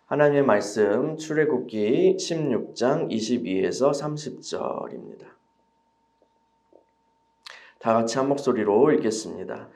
하나님의 말씀 출애굽기 16장 22에서 30절입니다. 다 같이 한 목소리로 읽겠습니다.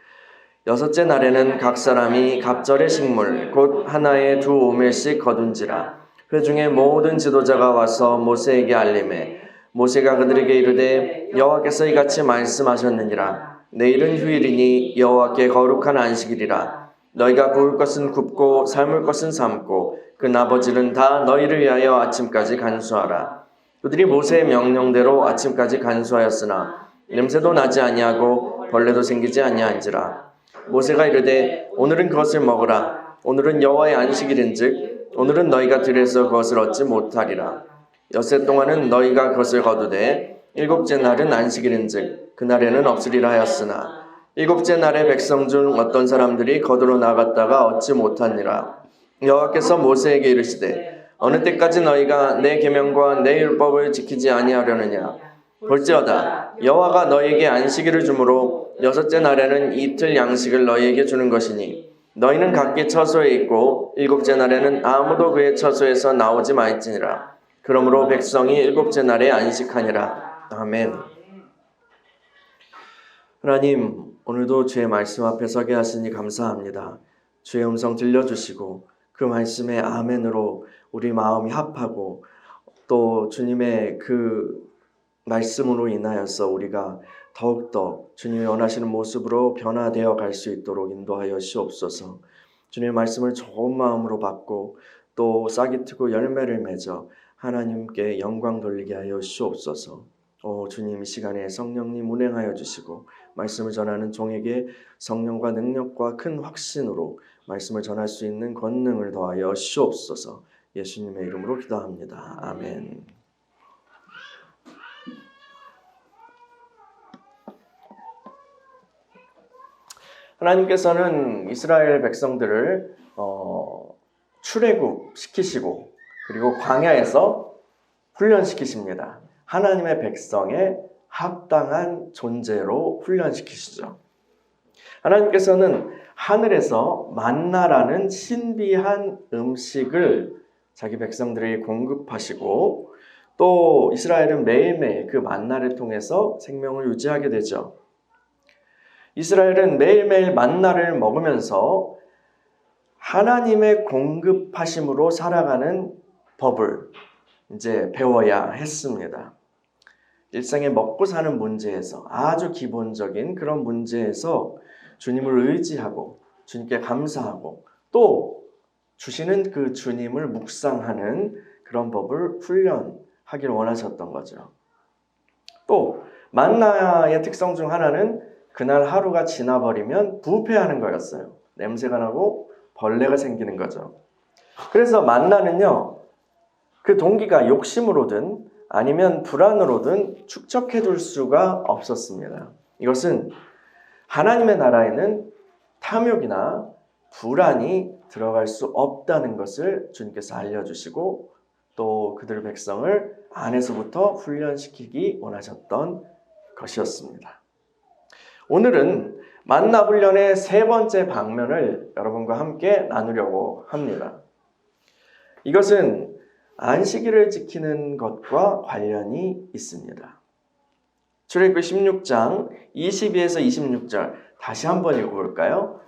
여섯째 날에는 각 사람이 갑절의 식물 곧 하나에 2오멜씩 거둔지라. 회중의 모든 지도자가 와서 모세에게 알림해 모세가 그들에게 이르되 여호와께서 이같이 말씀하셨느니라. 내일은 휴일이니 여호와께 거룩한 안식일이라. 너희가 구울 것은 굽고 삶을 것은 삶고 그 나머지는 다 너희를 위하여 아침까지 간수하라. 그들이 모세의 명령대로 아침까지 간수하였으나 냄새도 나지 아니하고 벌레도 생기지 아니한지라. 모세가 이르되 오늘은 그것을 먹으라. 오늘은 여호와의 안식일인즉 오늘은 너희가 들에서 그것을 얻지 못하리라. 엿새 동안은 너희가 그것을 거두되 일곱째 날은 안식일인즉 그날에는 없으리라 하였으나 일곱째 날에 백성 중 어떤 사람들이 거두러 나갔다가 얻지 못하니라. 여호와께서 모세에게 이르시되 어느 때까지 너희가 내 계명과 내 율법을 지키지 아니하려느냐. 볼지어다 여호와가 너희에게 안식일을 주므로 여섯째 날에는 이틀 양식을 너희에게 주는 것이니 너희는 각기 처소에 있고 일곱째 날에는 아무도 그의 처소에서 나오지 말지니라. 그러므로 백성이 일곱째 날에 안식하니라. 아멘. 하나님, 오늘도 주의 말씀 앞에 서게 하시니 감사합니다. 주의 음성 들려주시고 그 말씀에 아멘으로 우리 마음이 합하고 또 주님의 그 말씀으로 인하여서 우리가 더욱더 주님이 원하시는 모습으로 변화되어 갈 수 있도록 인도하여 주옵소서. 주님의 말씀을 좋은 마음으로 받고 또 싹이 트고 열매를 맺어 하나님께 영광 돌리게 하여 주옵소서. 주님, 이 시간에 성령님 운행하여 주시고 말씀을 전하는 종에게 성령과 능력과 큰 확신으로 말씀을 전할 수 있는 권능을 더하여 주옵소서. 예수님의 이름으로 기도합니다. 아멘. 하나님께서는 이스라엘 백성들을 출애굽시키시고 그리고 광야에서 훈련시키십니다. 하나님의 백성의 합당한 존재로 훈련시키시죠. 하나님께서는 하늘에서 만나라는 신비한 음식을 자기 백성들에게 공급하시고 또 이스라엘은 매일매일 그 만나를 통해서 생명을 유지하게 되죠. 이스라엘은 매일매일 만나를 먹으면서 하나님의 공급하심으로 살아가는 법을 이제 배워야 했습니다. 일상의 먹고 사는 문제에서 아주 기본적인 그런 문제에서 주님을 의지하고 주님께 감사하고 또 주시는 그 주님을 묵상하는 그런 법을 훈련하기를 원하셨던 거죠. 또 만나의 특성 중 하나는 그날 하루가 지나버리면 부패하는 거였어요. 냄새가 나고 벌레가 생기는 거죠. 그래서 만나는요, 그 동기가 욕심으로든 아니면 불안으로든 축적해 둘 수가 없었습니다. 이것은 하나님의 나라에는 탐욕이나 불안이 들어갈 수 없다는 것을 주님께서 알려주시고 또 그들 백성을 안에서부터 훈련시키기 원하셨던 것이었습니다. 오늘은 만나 훈련의 세 번째 방면을 여러분과 함께 나누려고 합니다. 이것은 안식일을 지키는 것과 관련이 있습니다. 출애굽기 16장 22에서 26절 다시 한번 읽어볼까요?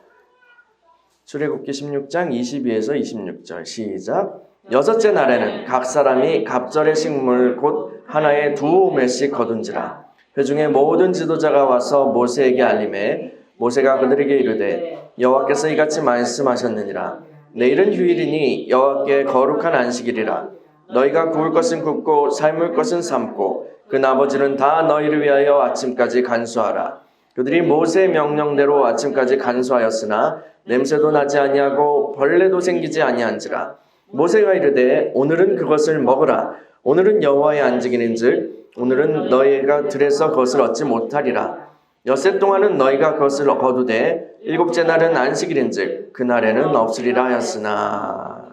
출애굽기 16장 22에서 26절 시작. 여섯째 날에는 각 사람이 갑절의 식물 곧 하나에 2오멜씩 거둔지라. 회중의 모든 지도자가 와서 모세에게 알림해 모세가 그들에게 이르되 여호와께서 이같이 말씀하셨느니라. 내일은 휴일이니 여호와께 거룩한 안식일이라. 너희가 구울 것은 굽고 삶을 것은 삶고 그 나머지는 다 너희를 위하여 아침까지 간수하라. 그들이 모세의 명령대로 아침까지 간수하였으나 냄새도 나지 아니하고 벌레도 생기지 아니한지라. 모세가 이르되 오늘은 그것을 먹으라. 오늘은 여호와의 안식일인즉 오늘은 너희가 들에서 그것을 얻지 못하리라. 엿새 동안은 너희가 그것을 거두되 일곱째 날은 안식일인즉 그날에는 없으리라 하였으나.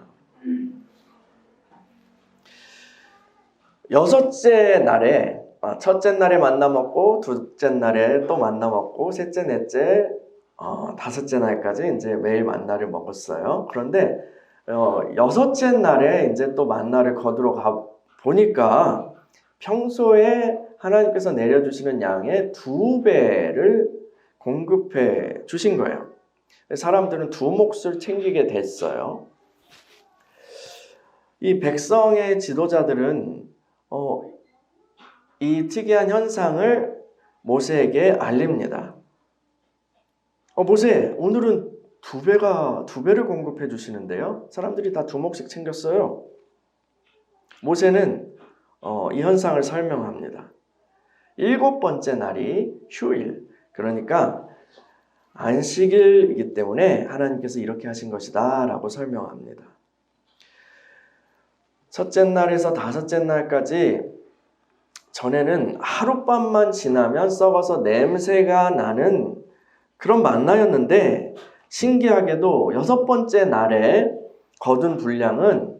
여섯째 날에 첫째 날에 만나 먹고 둘째 날에 또 만나 먹고 셋째 넷째 다섯째 날까지 이제 매일 만나를 먹었어요. 그런데 여섯째 날에 이제 또 만나를 거두러 가 보니까 평소에 하나님께서 내려주시는 양의 2배를 공급해 주신 거예요. 사람들은 2몫을 챙기게 됐어요. 이 백성의 지도자들은 이 특이한 현상을 모세에게 알립니다. 모세, 오늘은 2배를 공급해 주시는데요. 사람들이 다 2몫씩 챙겼어요. 모세는 이 현상을 설명합니다. 7번째 날이 휴일, 그러니까 안식일이기 때문에 하나님께서 이렇게 하신 것이다 라고 설명합니다. 첫째 날에서 5째 날까지 전에는 하룻밤만 지나면 썩어서 냄새가 나는 그런 만나였는데, 신기하게도 6번째 날에 거둔 분량은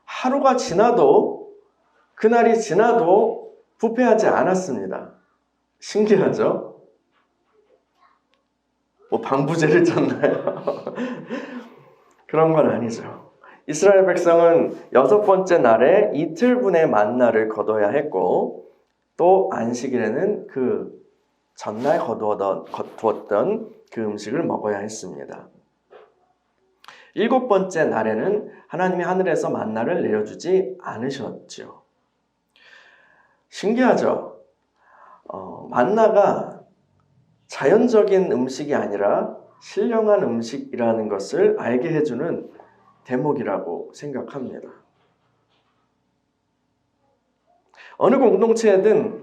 하루가 지나도, 그날이 지나도 부패하지 않았습니다. 신기하죠? 방부제를 쳤나요? 그런 건 아니죠. 이스라엘 백성은 6번째 날에 이틀분의 만나를 거둬야 했고, 또 안식일에는 그 전날 거두었던 그 음식을 먹어야 했습니다. 7번째 날에는 하나님이 하늘에서 만나를 내려주지 않으셨죠. 신기하죠? 만나가 자연적인 음식이 아니라 신령한 음식이라는 것을 알게 해주는 대목이라고 생각합니다. 어느 공동체에든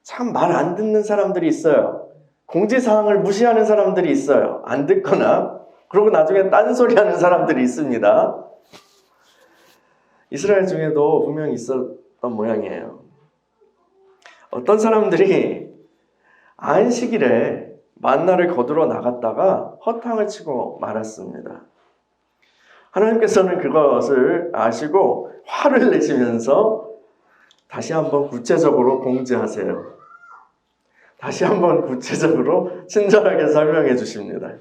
참 말 안 듣는 사람들이 있어요. 공지사항을 무시하는 사람들이 있어요. 안 듣거나, 그러고 나중에 딴소리하는 사람들이 있습니다. 이스라엘 중에도 분명히 있었던 모양이에요. 어떤 사람들이 안식일에 만나를 거두러 나갔다가 허탕을 치고 말았습니다. 하나님께서는 그것을 아시고 화를 내시면서 다시 한번 구체적으로 공지하세요. 다시 한번 구체적으로 친절하게 설명해 주십니다.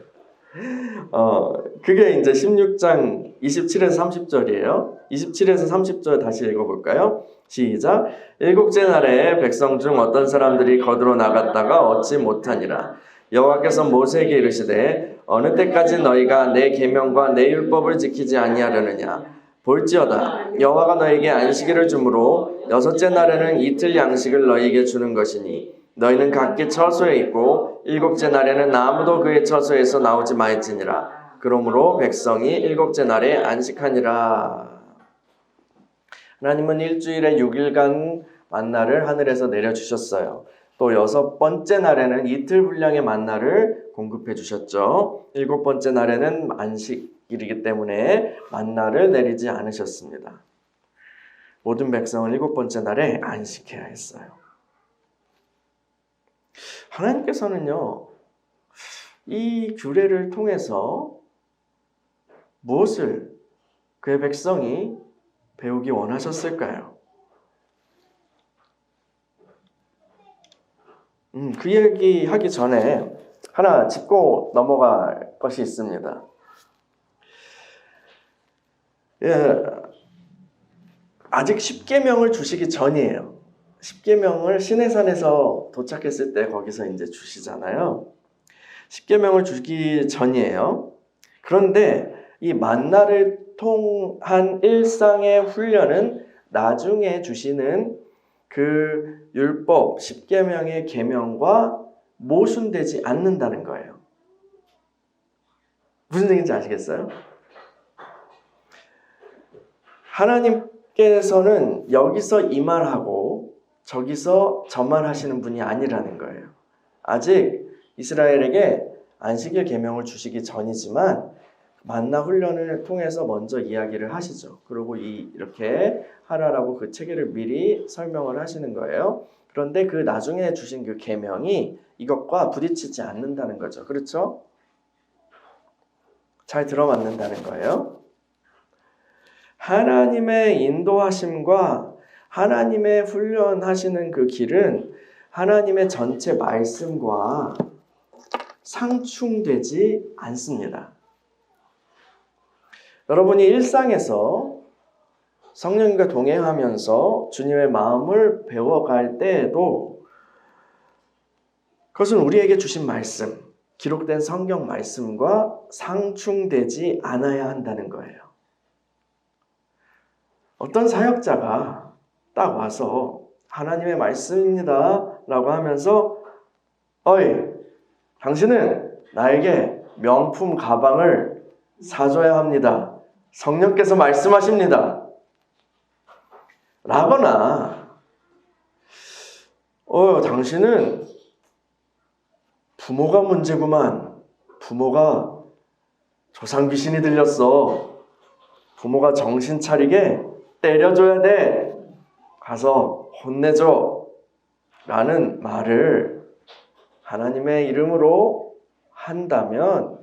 그게 이제 16장 27에서 30절이에요. 27에서 30절 다시 읽어볼까요? 시작. 7째 날에 백성 중 어떤 사람들이 거두러 나갔다가 얻지 못하니라. 여호와께서 모세에게 이르시되 어느 때까지 너희가 내 계명과 내 율법을 지키지 아니하려느냐. 볼지어다 여호와가 너희에게 안식일을 주므로 6째 날에는 이틀 양식을 너희에게 주는 것이니 너희는 각기 처소에 있고 7째 날에는 아무도 그의 처소에서 나오지 말지니라. 그러므로 백성이 7째 날에 안식하니라. 하나님은 일주일에 6일간 만나를 하늘에서 내려주셨어요. 또 6번째 날에는 이틀 분량의 만나를 공급해 주셨죠. 7번째 날에는 안식일이기 때문에 만나를 내리지 않으셨습니다. 모든 백성은 7번째 날에 안식해야 했어요. 하나님께서는요, 이 규례를 통해서 무엇을 그의 백성이 배우기 원하셨을까요? 그 얘기 하기 전에 하나 짚고 넘어갈 것이 있습니다. 아직 십계명을 주시기 전이에요. 십계명을 시내산에서 도착했을 때 거기서 이제 주시잖아요. 십계명을 주기 전이에요. 그런데 이 만나를 통한 일상의 훈련은 나중에 주시는 그 율법, 십계명의 계명과 모순되지 않는다는 거예요. 무슨 얘기인지 아시겠어요? 하나님께서는 여기서 이 말하고 저기서 저 말하시는 분이 아니라는 거예요. 아직 이스라엘에게 안식일 계명을 주시기 전이지만 만나 훈련을 통해서 먼저 이야기를 하시죠. 그리고 이렇게 하라라고 그 체계를 미리 설명을 하시는 거예요. 그런데 그 나중에 주신 그 계명이 이것과 부딪히지 않는다는 거죠. 그렇죠? 잘 들어맞는다는 거예요. 하나님의 인도하심과 하나님의 훈련하시는 그 길은 하나님의 전체 말씀과 상충되지 않습니다. 여러분이 일상에서 성령님과 동행하면서 주님의 마음을 배워갈 때에도 그것은 우리에게 주신 말씀, 기록된 성경 말씀과 상충되지 않아야 한다는 거예요. 어떤 사역자가 딱 와서 하나님의 말씀입니다 라고 하면서 어이, 당신은 나에게 명품 가방을 사줘야 합니다. 성령께서 말씀하십니다. 라거나 당신은 부모가 문제구만. 부모가 조상 귀신이 들렸어. 부모가 정신 차리게 때려줘야 돼. 가서 혼내줘. 라는 말을 하나님의 이름으로 한다면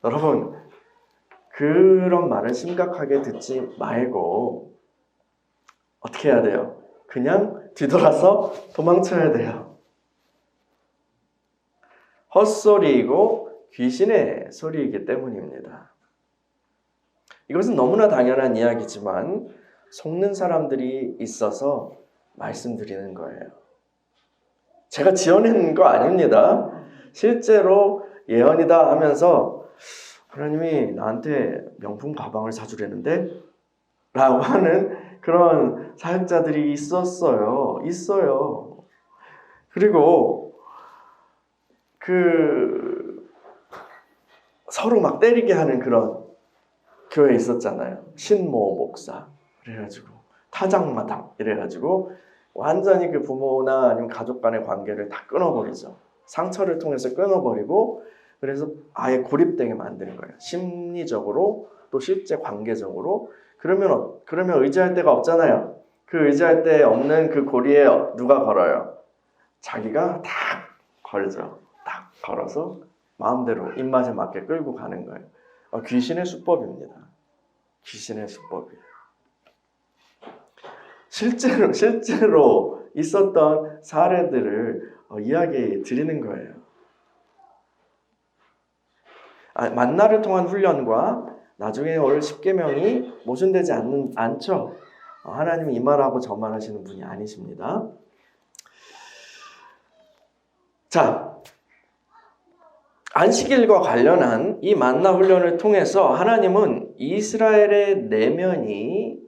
여러분 그런 말을 심각하게 듣지 말고 어떻게 해야 돼요? 그냥 뒤돌아서 도망쳐야 돼요. 헛소리이고 귀신의 소리이기 때문입니다. 이것은 너무나 당연한 이야기지만 속는 사람들이 있어서 말씀드리는 거예요. 제가 지어낸 거 아닙니다. 실제로 예언이다 하면서 하나님이 나한테 명품 가방을 사주려는데? 라고 하는 그런 사역자들이 있어요. 그리고 서로 막 때리게 하는 그런 교회 있었잖아요. 신모 목사 그래가지고 타작마당 이래가지고 완전히 그 부모나 아니면 가족 간의 관계를 다 끊어버리죠. 상처를 통해서 끊어버리고 그래서 아예 고립되게 만드는 거예요. 심리적으로 또 실제 관계적으로. 그러면 의지할 데가 없잖아요. 그 의지할 데 없는 그 고리에 누가 걸어요? 자기가 딱 걸죠. 딱 걸어서 마음대로 입맛에 맞게 끌고 가는 거예요. 귀신의 수법입니다. 귀신의 수법이에요. 실제로 있었던 사례들을 이야기 드리는 거예요. 만나를 통한 훈련과 나중에 올 십계명이 모순되지 않죠. 하나님은 이 말하고 저 말하시는 분이 아니십니다. 자, 안식일과 관련한 이 만나 훈련을 통해서 하나님은 이스라엘의 내면이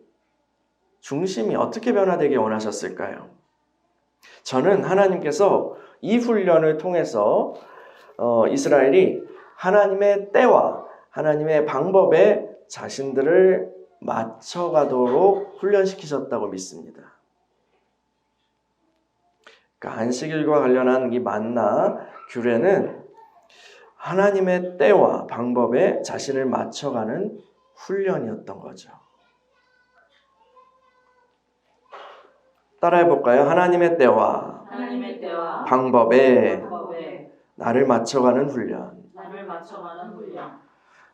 중심이 어떻게 변화되게 원하셨을까요? 저는 하나님께서 이 훈련을 통해서 이스라엘이 하나님의 때와 하나님의 방법에 자신들을 맞춰가도록 훈련시키셨다고 믿습니다. 그러니까 안식일과 관련한 이 만나 규례는 하나님의 때와 방법에 자신을 맞춰가는 훈련이었던 거죠. 따라해볼까요? 하나님의 때와 방법에 나를 맞춰가는 훈련.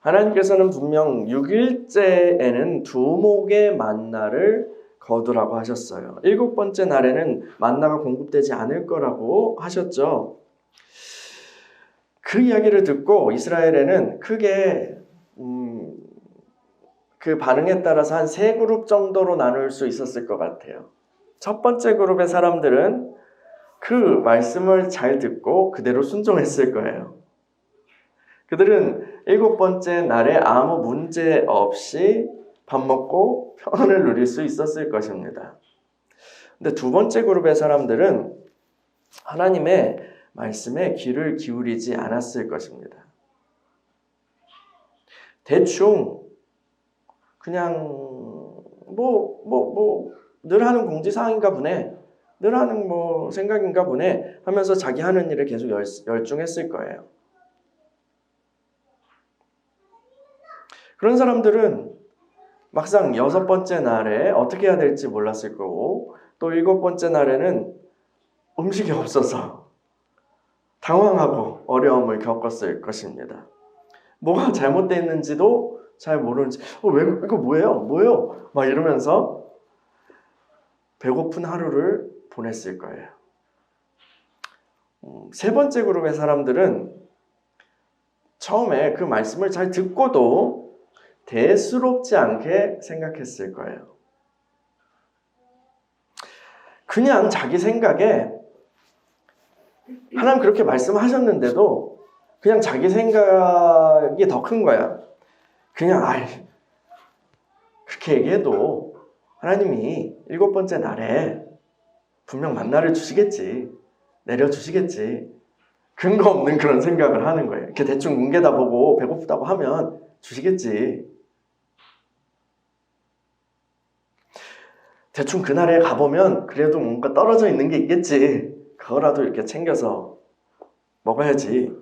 하나님께서는 분명 6일째에는 두목의 만나를 거두라고 하셨어요. 7번째 날에는 만나가 공급되지 않을 거라고 하셨죠. 그 이야기를 듣고 이스라엘에는 크게 그 반응에 따라서 한 3그룹 정도로 나눌 수 있었을 것 같아요. 첫 번째 그룹의 사람들은 그 말씀을 잘 듣고 그대로 순종했을 거예요. 그들은 7번째 날에 아무 문제 없이 밥 먹고 평안을 누릴 수 있었을 것입니다. 근데 두 번째 그룹의 사람들은 하나님의 말씀에 귀를 기울이지 않았을 것입니다. 대충 그냥 늘 하는 공지사항인가 보네, 늘 하는 생각인가 보네 하면서 자기 하는 일에 계속 열중했을 거예요. 그런 사람들은 막상 6번째 날에 어떻게 해야 될지 몰랐을 거고 또 7번째 날에는 음식이 없어서 당황하고 어려움을 겪었을 것입니다. 뭐가 잘못되어 있는지도 잘 모르는지 이거 뭐예요? 막 이러면서 배고픈 하루를 보냈을 거예요. 세 번째 그룹의 사람들은 처음에 그 말씀을 잘 듣고도 대수롭지 않게 생각했을 거예요. 그냥 자기 생각에 하나님 그렇게 말씀하셨는데도 그냥 자기 생각이 더 큰 거야. 그냥 그렇게 얘기해도 하나님이 7번째 날에 분명 만나를 주시겠지. 내려주시겠지. 근거 없는 그런 생각을 하는 거예요. 이렇게 대충 뭉개다 보고 배고프다고 하면 주시겠지. 대충 그날에 가보면 그래도 뭔가 떨어져 있는 게 있겠지. 그거라도 이렇게 챙겨서 먹어야지.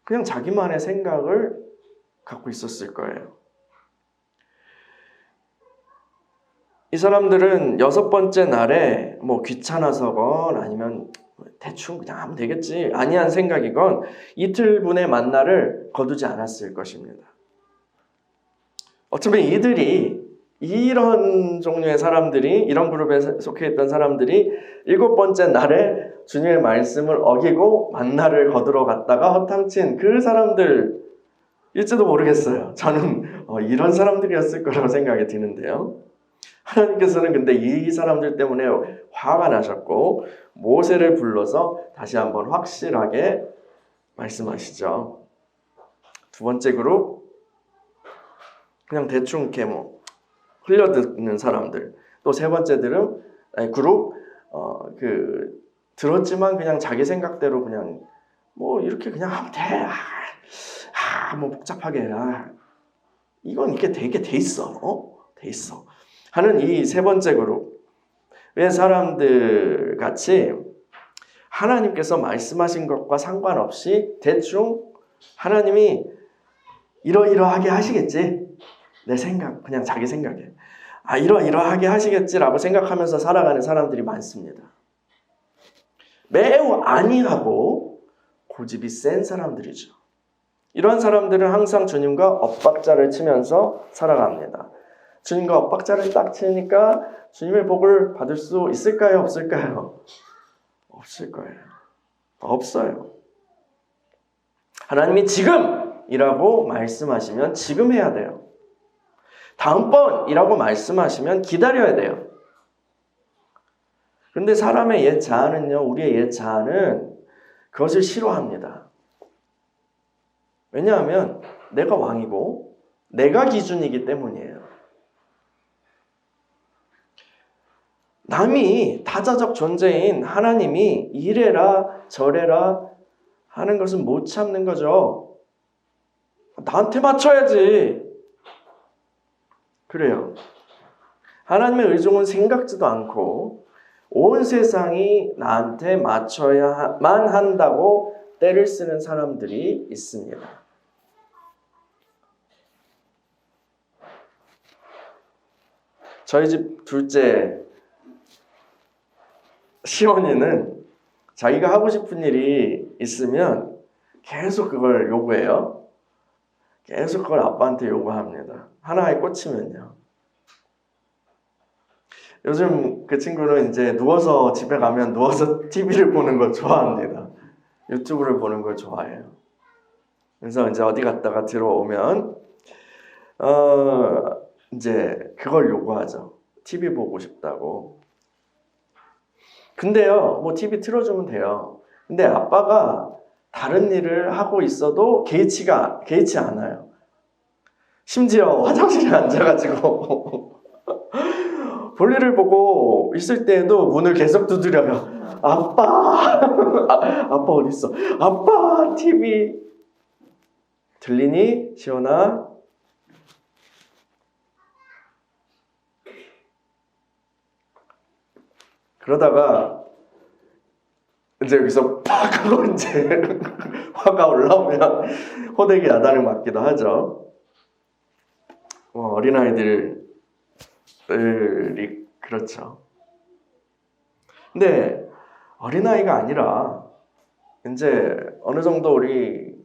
그냥 자기만의 생각을 갖고 있었을 거예요. 이 사람들은 6번째 날에 뭐 귀찮아서건 아니면 대충 그냥 하면 되겠지 아니한 생각이건 이틀분의 만나를 거두지 않았을 것입니다. 어쩌면 이들이 이런 종류의 사람들이 이런 그룹에 속해 있던 사람들이 7번째 날에 주님의 말씀을 어기고 만나를 거두러 갔다가 허탕친 그 사람들일지도 모르겠어요. 저는 이런 사람들이었을 거라고 생각이 드는데요. 하나님께서는 근데 이 사람들 때문에 화가 나셨고 모세를 불러서 다시 한번 확실하게 말씀하시죠. 2번째 그룹 그냥 대충 이렇게 흘려듣는 사람들. 또 3번째 그룹 들었지만 그냥 자기 생각대로 그냥 이렇게 그냥 하면 돼. 복잡하게 이건 이게 되게 돼 있어. 돼 있어. 하는 이 3번째 그룹의 사람들 같이 하나님께서 말씀하신 것과 상관없이 대충 하나님이 이러이러하게 하시겠지. 내 생각, 그냥 자기 생각에. 이러이러하게 하시겠지라고 생각하면서 살아가는 사람들이 많습니다. 매우 안이하고 고집이 센 사람들이죠. 이런 사람들은 항상 주님과 엇박자를 치면서 살아갑니다. 주님과 엇박자를 딱 치니까 주님의 복을 받을 수 있을까요? 없을까요? 없을 거예요. 없어요. 하나님이 지금이라고 말씀하시면 지금 해야 돼요. 다음번이라고 말씀하시면 기다려야 돼요. 그런데 사람의 옛 자아는요, 우리의 옛 자아는 그것을 싫어합니다. 왜냐하면 내가 왕이고 내가 기준이기 때문이에요. 남이 타자적 존재인 하나님이 이래라 저래라 하는 것은 못 참는 거죠. 나한테 맞춰야지. 그래요. 하나님의 의종은 생각지도 않고 온 세상이 나한테 맞춰야만 한다고 때를 쓰는 사람들이 있습니다. 저희 집 둘째 시원이는 자기가 하고 싶은 일이 있으면 계속 그걸 요구해요. 계속 그걸 아빠한테 요구합니다. 하나에 꽂히면요. 요즘 그 친구는 이제 누워서 집에 가면 누워서 TV를 보는 걸 좋아합니다. 유튜브를 보는 걸 좋아해요. 그래서 이제 어디 갔다가 들어오면 이제 그걸 요구하죠. TV 보고 싶다고. 근데요, TV 틀어주면 돼요. 근데 아빠가 다른 일을 하고 있어도 개의치 않아요. 심지어 화장실에 앉아가지고 볼일을 보고 있을 때에도 문을 계속 두드려요. 아빠 어디 있어? 아빠 TV 들리니? 시원아? 그러다가 이제 여기서 팍 하고 이제 화가 올라오면 호되게 야단을 맞기도 하죠. 어린아이들이 그렇죠. 근데 어린아이가 아니라 이제 어느 정도 우리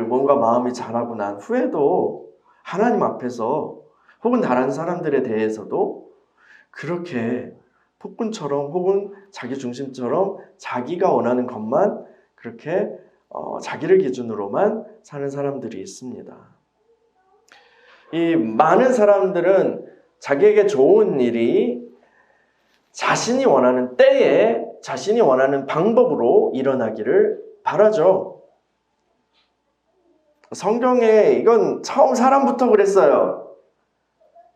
뭔가 마음이 자라고 난 후에도 하나님 앞에서 혹은 다른 사람들에 대해서도 그렇게 폭군처럼 혹은 자기 중심처럼 자기가 원하는 것만 그렇게 자기를 기준으로만 사는 사람들이 있습니다. 이 많은 사람들은 자기에게 좋은 일이 자신이 원하는 때에 자신이 원하는 방법으로 일어나기를 바라죠. 성경에 이건 처음 사람부터 그랬어요.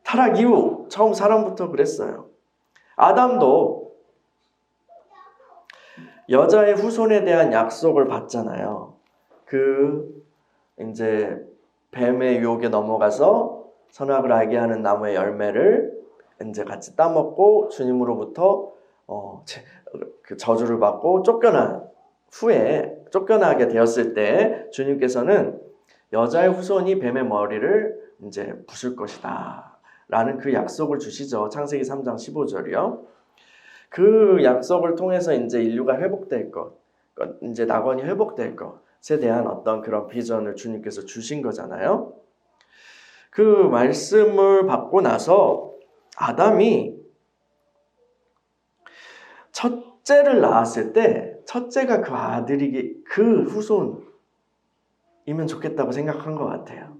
타락 이후 처음 사람부터 그랬어요. 아담도 여자의 후손에 대한 약속을 받잖아요. 이제 뱀의 유혹에 넘어가서 선악을 알게 하는 나무의 열매를 이제 같이 따먹고 주님으로부터 그 저주를 받고 쫓겨나게 되었을 때 주님께서는 여자의 후손이 뱀의 머리를 이제 부술 것이다 라는 그 약속을 주시죠. 창세기 3장 15절이요. 그 약속을 통해서 이제 인류가 회복될 것, 이제 낙원이 회복될 것에 대한 어떤 그런 비전을 주님께서 주신 거잖아요. 그 말씀을 받고 나서 아담이 첫째를 낳았을 때 첫째가 그 아들이기 그 후손이면 좋겠다고 생각한 것 같아요.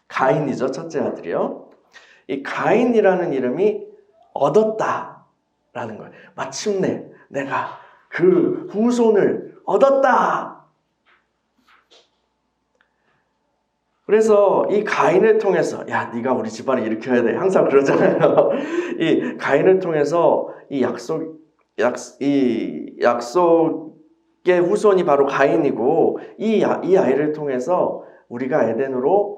가인이죠, 첫째 아들이요. 이 가인이라는 이름이 얻었다라는 거예요. 마침내 내가 그 후손을 얻었다. 그래서 이 가인을 통해서 야, 네가 우리 집안을 일으켜야 돼. 항상 그러잖아요. 이 가인을 통해서 이 약속의 후손이 바로 가인이고 이 아이를 통해서 우리가 에덴으로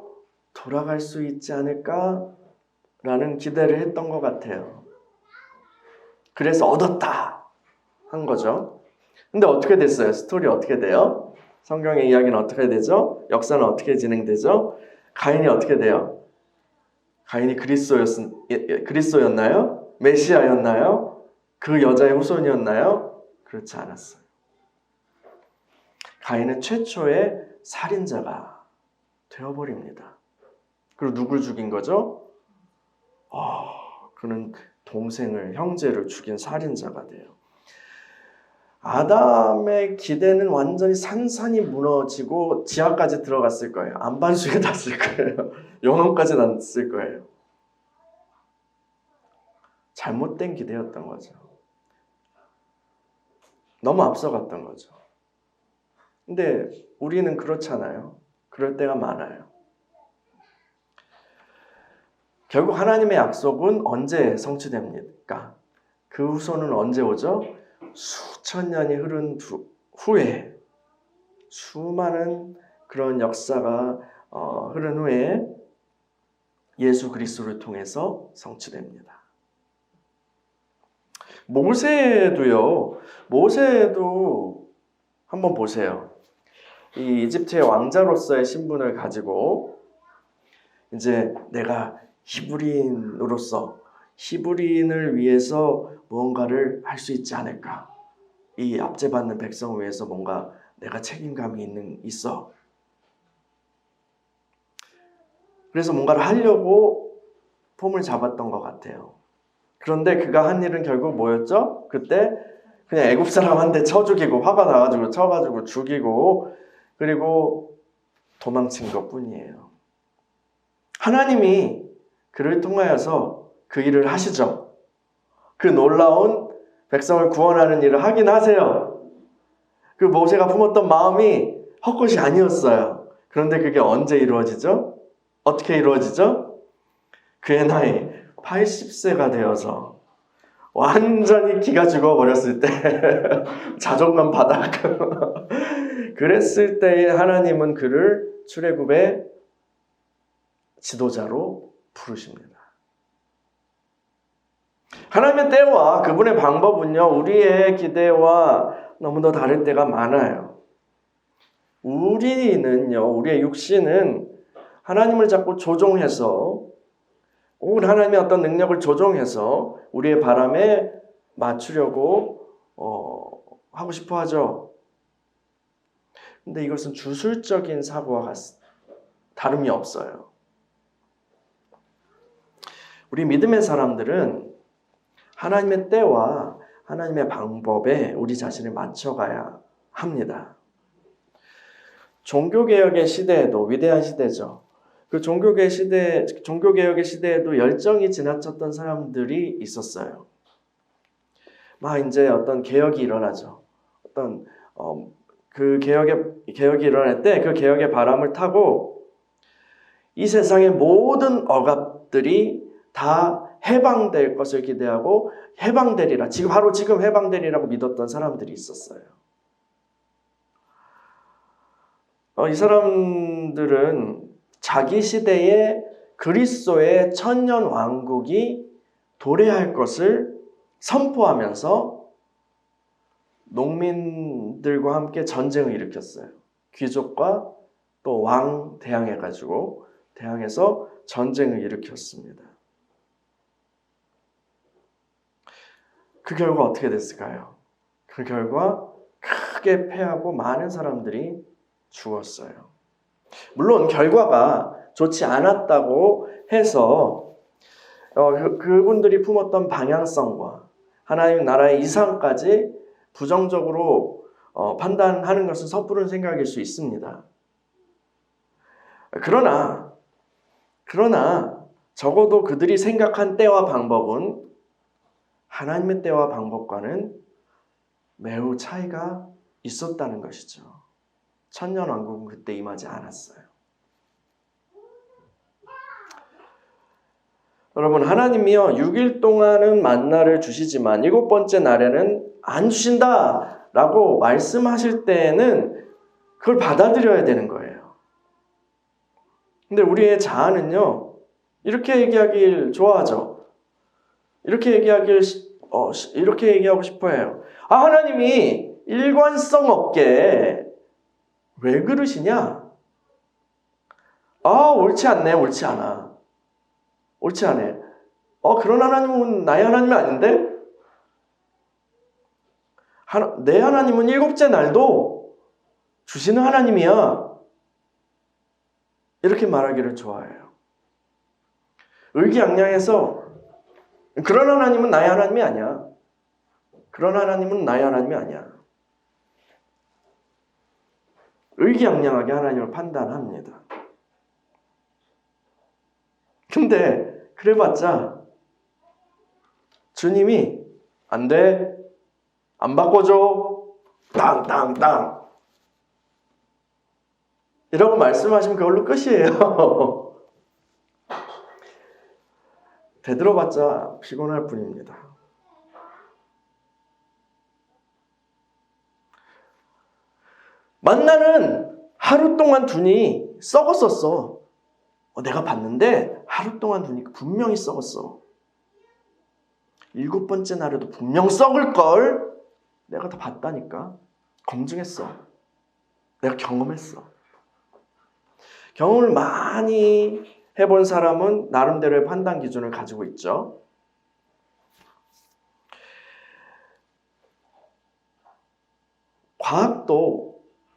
돌아갈 수 있지 않을까라는 기대를 했던 것 같아요. 그래서 얻었다 한 거죠. 근데 어떻게 됐어요? 스토리 어떻게 돼요? 성경의 이야기는 어떻게 되죠? 역사는 어떻게 진행되죠? 가인이 어떻게 돼요? 가인이 그리스도였나요? 메시아였나요? 그 여자의 후손이었나요? 그렇지 않았어요. 가인은 최초의 살인자가 되어버립니다. 그리고 누굴 죽인 거죠? 그는 형제를 죽인 살인자가 돼요. 아담의 기대는 완전히 산산이 무너지고 지하까지 들어갔을 거예요. 안반수에 닿았을 거예요. 영혼까지 닿았을 거예요. 잘못된 기대였던 거죠. 너무 앞서갔던 거죠. 근데 우리는 그렇잖아요. 그럴 때가 많아요. 결국 하나님의 약속은 언제 성취됩니까? 그 후손은 언제 오죠? 수천 년이 흐른 후에 수많은 그런 역사가 흐른 후에 예수 그리스도를 통해서 성취됩니다. 모세도 한번 보세요. 이 이집트의 왕자로서의 신분을 가지고 이제 내가 히브리인으로서 히브리인을 위해서 무언가를 할 수 있지 않을까? 이 압제받는 백성을 위해서 뭔가 내가 책임감이 있어. 그래서 뭔가를 하려고 폼을 잡았던 것 같아요. 그런데 그가 한 일은 결국 뭐였죠? 그때 그냥 애굽 사람한테 쳐 죽이고 화가 나가지고 쳐가지고 죽이고 그리고 도망친 것뿐이에요. 하나님이 그를 통하여서 그 일을 하시죠. 그 놀라운 백성을 구원하는 일을 하긴 하세요. 그 모세가 품었던 마음이 헛것이 아니었어요. 그런데 그게 언제 이루어지죠? 어떻게 이루어지죠? 그의 나이 80세가 되어서 완전히 기가 죽어버렸을 때 자존감 바닥 그랬을 때에 하나님은 그를 출애굽의 지도자로 부르십니다. 하나님의 때와 그분의 방법은요, 우리의 기대와 너무도 다를 때가 많아요. 우리의 육신은 하나님을 자꾸 조종해서, 하나님의 어떤 능력을 조종해서 우리의 바람에 맞추려고 하고 싶어 하죠. 근데 이것은 주술적인 사고와 다름이 없어요. 우리 믿음의 사람들은 하나님의 때와 하나님의 방법에 우리 자신을 맞춰가야 합니다. 종교개혁의 시대에도 위대한 시대죠. 그 종교개혁의 시대에도 열정이 지나쳤던 사람들이 있었어요. 막 이제 어떤 개혁이 일어나죠. 어떤 그 개혁이 일어날 때 그 개혁의 바람을 타고 이 세상의 모든 억압들이 다 해방될 것을 기대하고 해방되리라. 바로 지금 해방되리라고 믿었던 사람들이 있었어요. 이 사람들은 자기 시대에 그리스도의 천년 왕국이 도래할 것을 선포하면서 농민들과 함께 전쟁을 일으켰어요. 귀족과 또 왕 대항해서 전쟁을 일으켰습니다. 그 결과 어떻게 됐을까요? 그 결과 크게 패하고 많은 사람들이 죽었어요. 물론 결과가 좋지 않았다고 해서 그분들이 품었던 방향성과 하나님 나라의 이상까지 부정적으로 판단하는 것은 섣부른 생각일 수 있습니다. 그러나 적어도 그들이 생각한 때와 방법은 하나님의 때와 방법과는 매우 차이가 있었다는 것이죠. 천년왕국은 그때 임하지 않았어요. 여러분, 하나님이요 6일 동안은 만나를 주시지만 7번째 날에는 안 주신다라고 말씀하실 때에는 그걸 받아들여야 되는 거예요. 근데 우리의 자아는요 이렇게 얘기하길 좋아하죠. 이렇게 얘기하고 싶어해요. 하나님이 일관성 없게 왜 그러시냐? 옳지 않네, 옳지 않아. 옳지 않아. 그런 하나님은 나의 하나님이 아닌데? 내 하나님은 7째 날도 주시는 하나님이야. 이렇게 말하기를 좋아해요. 의기양양해서 그런 하나님은 나의 하나님이 아니야. 그런 하나님은 나의 하나님이 아니야. 의기양양하게 하나님을 판단합니다. 근데 그래봤자 주님이 안 돼, 안 바꿔줘, 땅땅땅 이라고 말씀하시면 그걸로 끝이에요. 되들어봤자 피곤할 뿐입니다. 만나는 하루 동안 두니 썩었었어. 내가 봤는데 하루 동안 두니 분명히 썩었어. 7번째 날에도 분명 썩을걸. 내가 다 봤다니까. 검증했어. 내가 경험했어. 경험을 많이 해본 사람은 나름대로의 판단 기준을 가지고 있죠.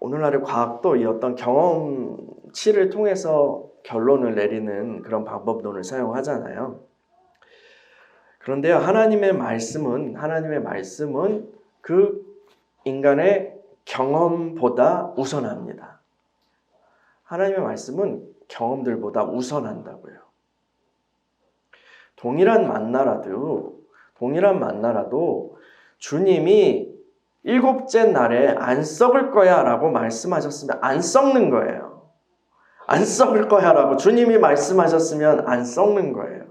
오늘날의 과학도 이 어떤 경험치를 통해서 결론을 내리는 그런 방법론을 사용하잖아요. 그런데요, 하나님의 말씀은 그 인간의 경험보다 우선합니다. 하나님의 말씀은 경험들보다 우선한다고요. 동일한 만나라도 주님이 7째 날에 안 썩을 거야 라고 말씀하셨으면 안 썩는 거예요. 안 썩을 거야 라고 주님이 말씀하셨으면 안 썩는 거예요.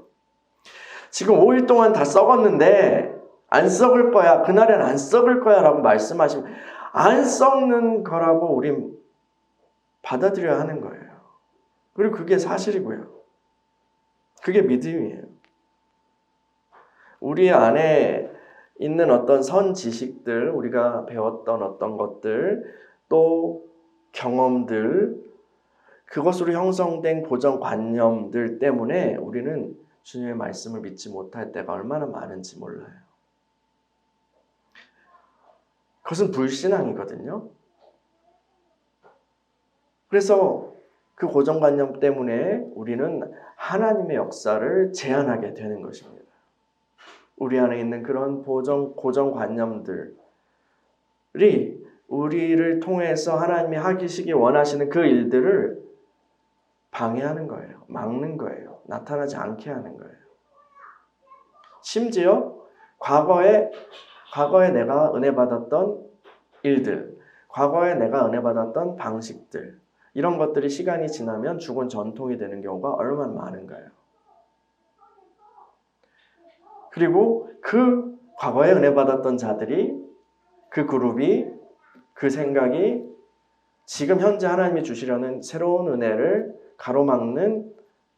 지금 5일 동안 다 썩었는데 안 썩을 거야, 그날엔 안 썩을 거야 라고 말씀하시면 안 썩는 거라고 우린 받아들여야 하는 거예요. 그리고 그게 사실이고요. 그게 믿음이에요. 우리 안에 있는 어떤 선 지식들, 우리가 배웠던 어떤 것들, 또 경험들, 그것으로 형성된 고정관념들 때문에 우리는 주님의 말씀을 믿지 못할 때가 얼마나 많은지 몰라요. 그것은 불신앙이거든요. 그래서 그 고정관념 때문에 우리는 하나님의 역사를 제한하게 되는 것입니다. 우리 안에 있는 그런 고정관념들이 우리를 통해서 하나님이 하시기 원하시는 그 일들을 방해하는 거예요. 막는 거예요. 나타나지 않게 하는 거예요. 심지어 과거에 내가 은혜 받았던 일들, 과거에 내가 은혜 받았던 방식들, 이런 것들이 시간이 지나면 죽은 전통이 되는 경우가 얼마나 많은가요? 그리고 그 과거에 은혜 받았던 자들이, 그 그룹이, 그 생각이 지금 현재 하나님이 주시려는 새로운 은혜를 가로막는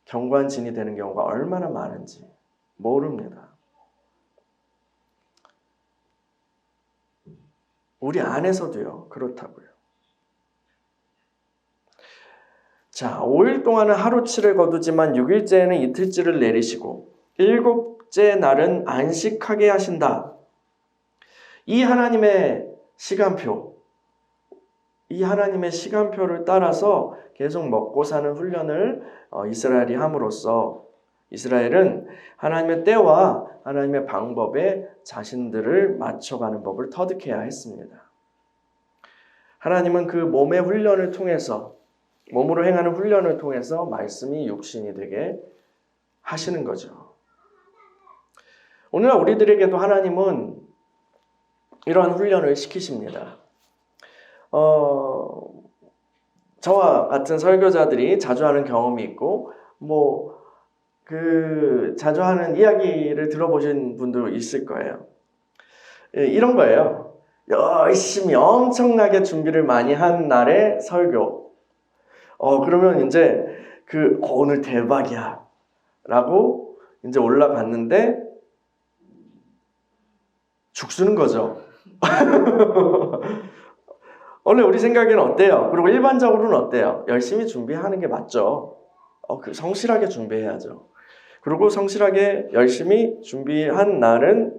경관진이 되는 경우가 얼마나 많은지 모릅니다. 우리 안에서도요, 그렇다고요. 자, 5일 동안은 하루치를 거두지만 6일째에는 이틀째를 내리시고 7째 날은 안식하게 하신다. 이 하나님의 시간표, 이 하나님의 시간표를 따라서 계속 먹고 사는 훈련을 이스라엘이 함으로써 이스라엘은 하나님의 때와 하나님의 방법에 자신들을 맞춰가는 법을 터득해야 했습니다. 하나님은 그 몸의 훈련을 통해서, 몸으로 행하는 훈련을 통해서 말씀이 육신이 되게 하시는 거죠. 오늘날 우리들에게도 하나님은 이러한 훈련을 시키십니다. 저와 같은 설교자들이 자주 하는 경험이 있고, 자주 하는 이야기를 들어보신 분도 있을 거예요. 이런 거예요. 열심히 엄청나게 준비를 많이 한 날의 설교. 그러면 이제 오늘 대박이야 라고 이제 올라갔는데 죽쓰는 거죠. 원래 우리 생각에는 어때요? 그리고 일반적으로는 어때요? 열심히 준비하는 게 맞죠. 성실하게 준비해야죠. 그리고 성실하게 열심히 준비한 날은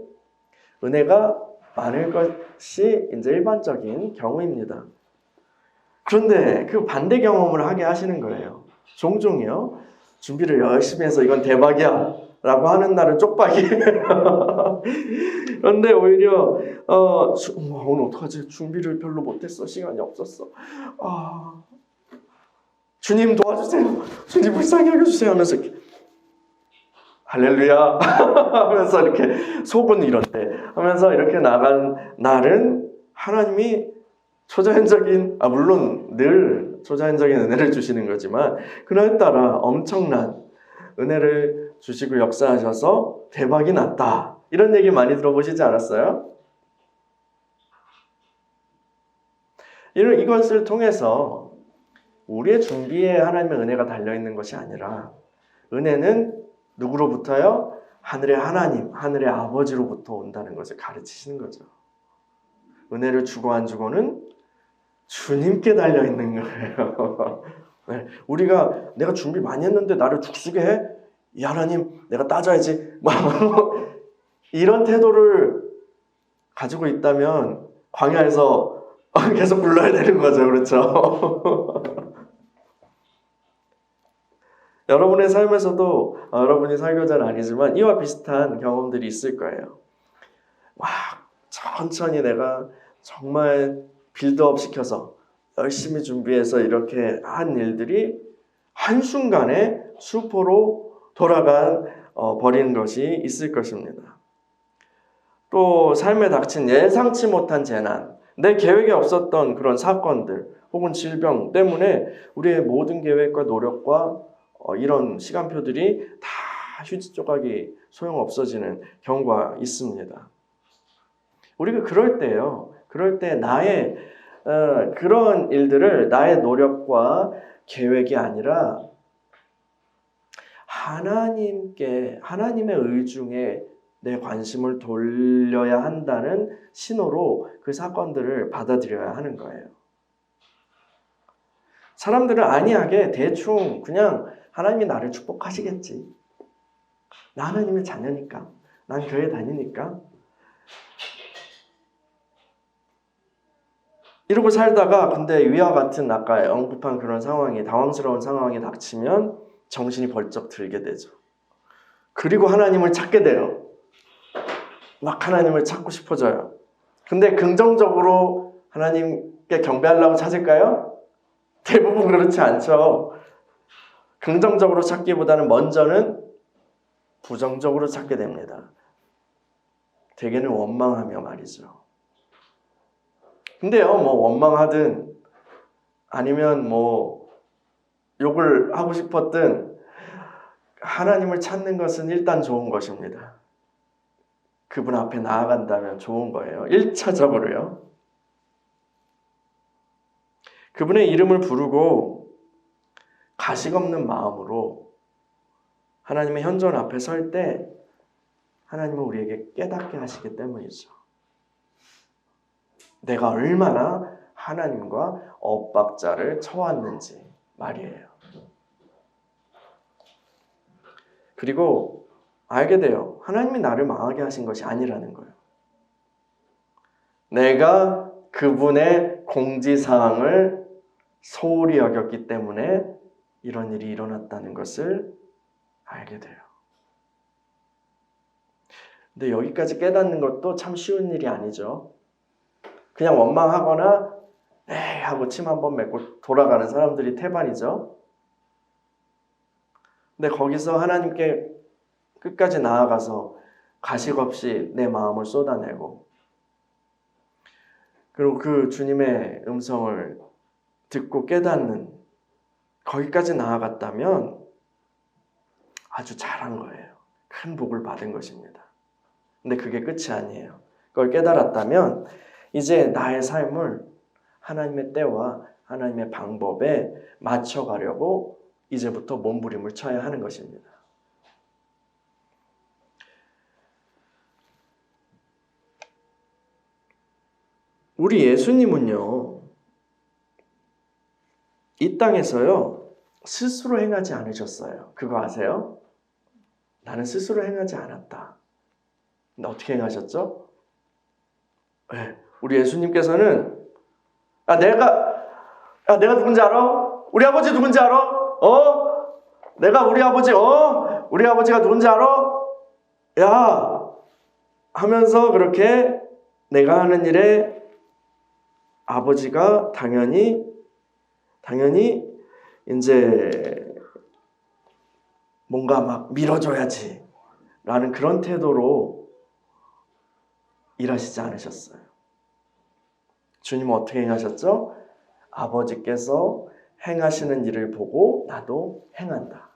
은혜가 많을 것이 이제 일반적인 경우입니다. 그런데 그 반대 경험을 하게 하시는 거예요. 종종이요. 준비를 열심히 해서 이건 대박이야 라고 하는 날은 쪽박이. 그런데 오히려 오늘 어떡하지? 준비를 별로 못했어. 시간이 없었어. 주님 도와주세요. 주님 불쌍히 여겨주세요 하면서 할렐루야 하면서 이렇게 속은 이런데 하면서 이렇게 나간 날은 하나님이 물론 늘 초자연적인 은혜를 주시는 거지만 그날따라 엄청난 은혜를 주시고 역사하셔서 대박이 났다. 이런 얘기 많이 들어보시지 않았어요? 이것을 통해서 우리의 준비에 하나님의 은혜가 달려있는 것이 아니라 은혜는 누구로부터요? 하늘의 하나님, 하늘의 아버지로부터 온다는 것을 가르치시는 거죠. 은혜를 주고 안 주고는 주님께 달려있는 거예요. 네, 내가 준비 많이 했는데 나를 죽쓰게 해? 이 하나님 내가 따져야지. 이런 태도를 가지고 있다면 광야에서 계속 불러야 되는 거죠. 그렇죠? 여러분의 삶에서도 여러분이 설교자는 아니지만 이와 비슷한 경험들이 있을 거예요. 천천히 내가 정말 빌드업 시켜서 열심히 준비해서 이렇게 한 일들이 한순간에 수포로 버리는 것이 있을 것입니다. 또 삶에 닥친 예상치 못한 재난, 내 계획에 없었던 그런 사건들 혹은 질병 때문에 우리의 모든 계획과 노력과 이런 시간표들이 다 휴지 조각이 소용없어지는 경우가 있습니다. 우리가 그럴 때 나의 그런 일들을 나의 노력과 계획이 아니라 하나님의 의중에 내 관심을 돌려야 한다는 신호로 그 사건들을 받아들여야 하는 거예요. 사람들은 안이하게 대충 그냥 하나님이 나를 축복하시겠지. 나 하나님의 자녀니까. 난 교회 다니니까. 이러고 살다가 근데 위와 같은 아까 언급한 그런 상황이 당황스러운 상황이 닥치면 정신이 벌쩍 들게 되죠. 그리고 하나님을 찾게 돼요. 막 하나님을 찾고 싶어져요. 근데 긍정적으로 하나님께 경배하려고 찾을까요? 대부분 그렇지 않죠. 긍정적으로 찾기보다는 먼저는 부정적으로 찾게 됩니다. 대개는 원망하며 말이죠. 근데요, 뭐 원망하든 아니면 뭐 욕을 하고 싶었든 하나님을 찾는 것은 일단 좋은 것입니다. 그분 앞에 나아간다면 좋은 거예요. 1차적으로요. 그분의 이름을 부르고 가식 없는 마음으로 하나님의 현존 앞에 설 때 하나님은 우리에게 깨닫게 하시기 때문이죠. 내가 얼마나 하나님과 엇박자를 쳐왔는지 말이에요. 그리고 알게 돼요. 하나님이 나를 망하게 하신 것이 아니라는 거예요. 내가 그분의 공지사항을 소홀히 여겼기 때문에 이런 일이 일어났다는 것을 알게 돼요. 근데 여기까지 깨닫는 것도 참 쉬운 일이 아니죠. 그냥 원망하거나 에이 하고 침 한번 맺고 돌아가는 사람들이 태반이죠. 근데 거기서 하나님께 끝까지 나아가서 가식 없이 내 마음을 쏟아내고 그리고 그 주님의 음성을 듣고 깨닫는 거기까지 나아갔다면 아주 잘한 거예요. 큰 복을 받은 것입니다. 근데 그게 끝이 아니에요. 그걸 깨달았다면 이제 나의 삶을 하나님의 때와 하나님의 방법에 맞춰가려고 이제부터 몸부림을 쳐야 하는 것입니다. 우리 예수님은요, 이 땅에서요, 스스로 행하지 않으셨어요. 그거 아세요? 나는 스스로 행하지 않았다. 근데 어떻게 행하셨죠? 네, 우리 예수님께서는 내가 누군지 알아? 우리 아버지 누군지 알아? 내가 우리 아버지 우리 아버지가 누군지 알아? 야 하면서 그렇게 내가 하는 일에 아버지가 당연히 이제 뭔가 막 밀어줘야지 라는 그런 태도로 일하시지 않으셨어요. 주님은 어떻게 행하셨죠? 아버지께서 행하시는 일을 보고 나도 행한다.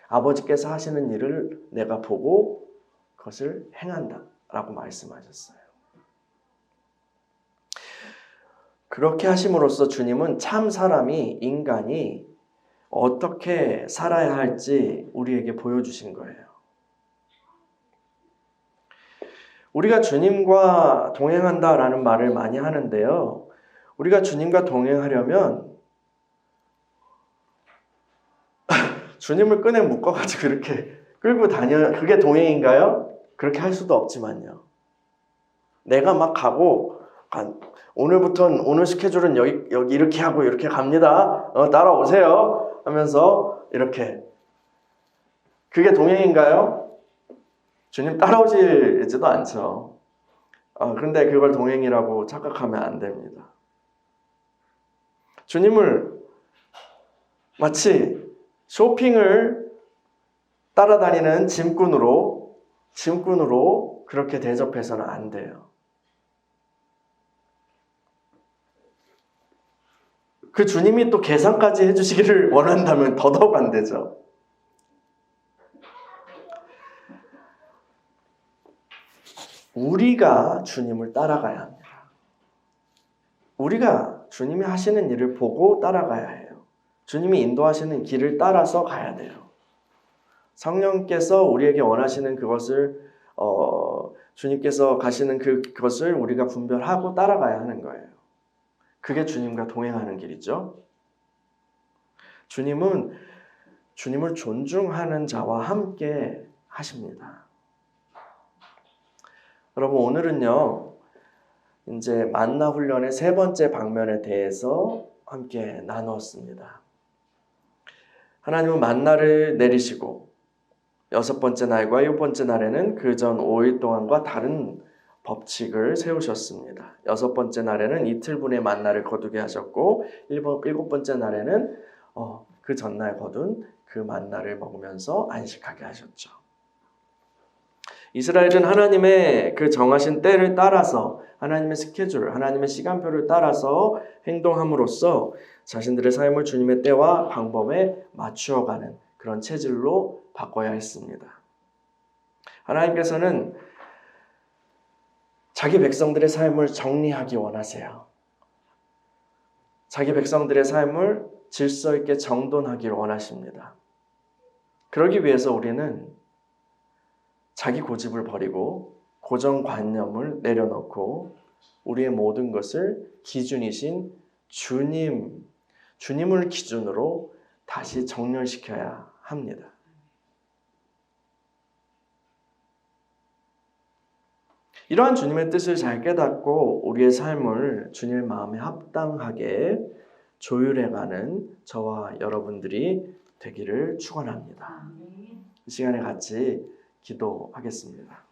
아버지께서 하시는 일을 내가 보고 그것을 행한다 라고 말씀하셨어요. 그렇게 하심으로써 주님은 참 사람이, 인간이 어떻게 살아야 할지 우리에게 보여주신 거예요. 우리가 주님과 동행한다라는 말을 많이 하는데요. 우리가 주님과 동행하려면 주님을 끈에 묶어가지고 이렇게 끌고 다녀, 그게 동행인가요? 그렇게 할 수도 없지만요. 내가 막 가고, 오늘부터는 오늘 스케줄은 여기 이렇게 하고 이렇게 갑니다. 따라오세요. 하면서 이렇게. 그게 동행인가요? 주님 따라오시지도 않죠. 그런데 그걸 동행이라고 착각하면 안 됩니다. 주님을 마치 쇼핑을 따라다니는 짐꾼으로 그렇게 대접해서는 안 돼요. 그 주님이 또 계산까지 해주시기를 원한다면 더더욱 안 되죠. 우리가 주님을 따라가야 합니다. 우리가 주님이 하시는 일을 보고 따라가야 해요. 주님이 인도하시는 길을 따라서 가야 돼요. 성령께서 우리에게 원하시는 그것을 주님께서 가시는 그것을 우리가 분별하고 따라가야 하는 거예요. 그게 주님과 동행하는 길이죠. 주님은 주님을 존중하는 자와 함께 하십니다. 여러분 오늘은요. 이제 만나 훈련의 세 번째 방면에 대해서 함께 나누었습니다. 하나님은 만나를 내리시고 여섯 번째 날과 일곱 번째 날에는 그 전 5일 동안과 다른 법칙을 세우셨습니다. 6번째 날에는 이틀분의 만나를 거두게 하셨고 7번째 날에는 그 전날 거둔 그 만나를 먹으면서 안식하게 하셨죠. 이스라엘은 하나님의 그 정하신 때를 따라서 하나님의 스케줄, 하나님의 시간표를 따라서 행동함으로써 자신들의 삶을 주님의 때와 방법에 맞추어가는 그런 체질로 바꿔야 했습니다. 하나님께서는 자기 백성들의 삶을 정리하기 원하세요. 자기 백성들의 삶을 질서 있게 정돈하기를 원하십니다. 그러기 위해서 우리는 자기 고집을 버리고 고정관념을 내려놓고 우리의 모든 것을 기준이신 주님을 기준으로 다시 정렬시켜야 합니다. 이러한 주님의 뜻을 잘 깨닫고 우리의 삶을 주님의 마음에 합당하게 조율해가는 저와 여러분들이 되기를 축원합니다. 이 시간에 같이 기도하겠습니다.